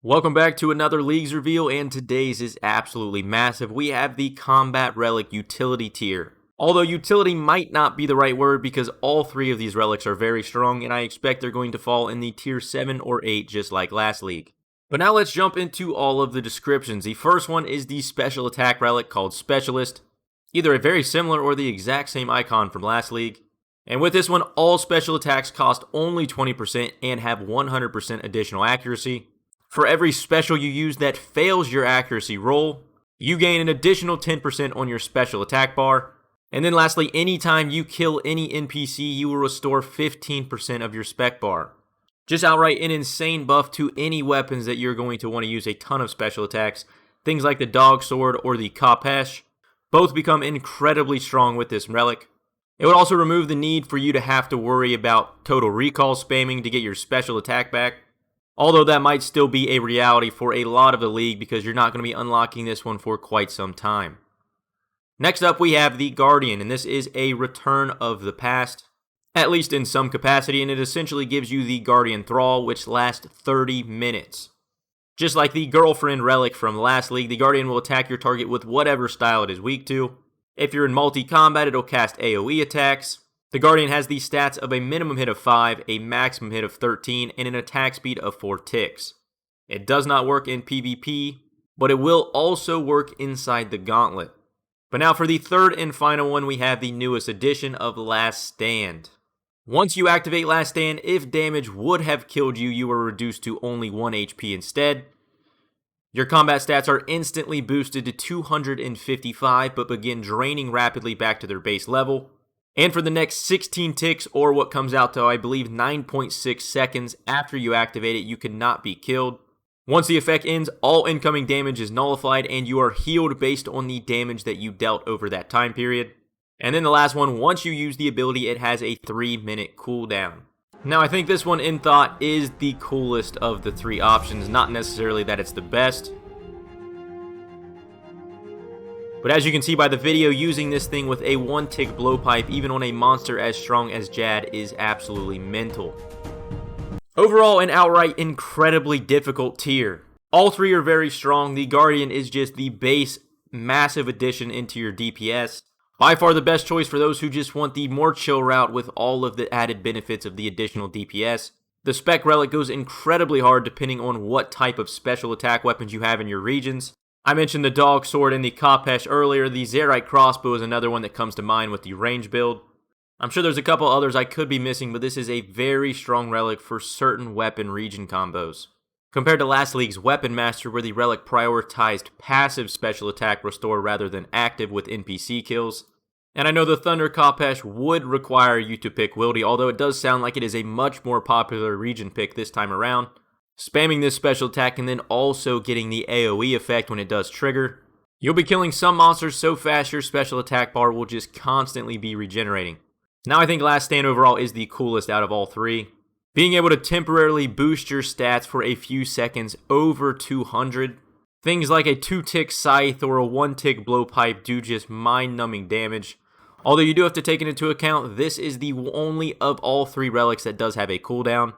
Welcome back to another Leagues reveal, and today's is absolutely massive. We have the Combat Relic Utility tier. Although utility might not be the right word because all three of these relics are very strong, and I expect they're going to fall in the tier 7 or 8 just like last league. But now let's jump into all of the descriptions. The first one is the special attack relic called Specialist. Either a very similar or the exact same icon from last league. And with this one, all special attacks cost only 20% and have 100% additional accuracy. For every special you use that fails your accuracy roll, you gain an additional 10% on your special attack bar. And then lastly, anytime you kill any NPC, you will restore 15% of your spec bar. Just outright an insane buff to any weapons that you're going to want to use a ton of special attacks. Things like the Dog Sword or the Kapesh. Both become incredibly strong with this relic. It would also remove the need for you to have to worry about total recall spamming to get your special attack back. Although that might still be a reality for a lot of the league because you're not going to be unlocking this one for quite some time. Next up we have the Guardian, and this is a return of the past, at least in some capacity, and it essentially gives you the Guardian Thrall, which lasts 30 minutes. Just like the Girlfriend relic from last league, the Guardian will attack your target with whatever style it is weak to. If you're in multi-combat, it'll cast AoE attacks. The Guardian has the stats of a minimum hit of 5, a maximum hit of 13, and an attack speed of 4 ticks. It does not work in PvP, but it will also work inside the Gauntlet. But now for the third and final one, we have the newest edition of Last Stand. Once you activate Last Stand, if damage would have killed you, you are reduced to only 1 HP instead. Your combat stats are instantly boosted to 255, but begin draining rapidly back to their base level. And for the next 16 ticks, or what comes out to, I believe, 9.6 seconds after you activate it, you cannot be killed. Once the effect ends, all incoming damage is nullified, and you are healed based on the damage that you dealt over that time period. And then the last one, once you use the ability, it has a 3-minute cooldown. Now, I think this one in thought is the coolest of the three options, not necessarily that it's the best. But as you can see by the video, using this thing with a 1-tick blowpipe, even on a monster as strong as Jad, is absolutely mental. Overall, an outright incredibly difficult tier. All three are very strong. The Guardian is just the base, massive addition into your DPS. By far the best choice for those who just want the more chill route with all of the added benefits of the additional DPS. The Spec Relic goes incredibly hard depending on what type of special attack weapons you have in your regions. I mentioned the Dog Sword and the Kapesh earlier. The Zerite Crossbow is another one that comes to mind with the range build. I'm sure there's a couple others I could be missing, but this is a very strong relic for certain weapon region combos. Compared to last league's Weapon Master, where the relic prioritized passive special attack restore rather than active with NPC kills. And I know the Thunder Kapesh would require you to pick Wildy, although it does sound like it is a much more popular region pick this time around. Spamming this special attack and then also getting the AoE effect when it does trigger. You'll be killing some monsters so fast your special attack bar will just constantly be regenerating. Now I think Last Stand overall is the coolest out of all three. Being able to temporarily boost your stats for a few seconds over 200. Things like a 2-tick scythe or a 1-tick blowpipe do just mind-numbing damage. Although you do have to take it into account, this is the only of all three relics that does have a cooldown.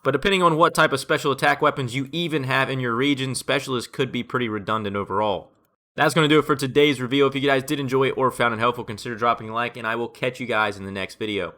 But depending on what type of special attack weapons you even have in your region, Specialists could be pretty redundant overall. That's going to do it for today's review. If you guys did enjoy it or found it helpful, consider dropping a like, and I will catch you guys in the next video.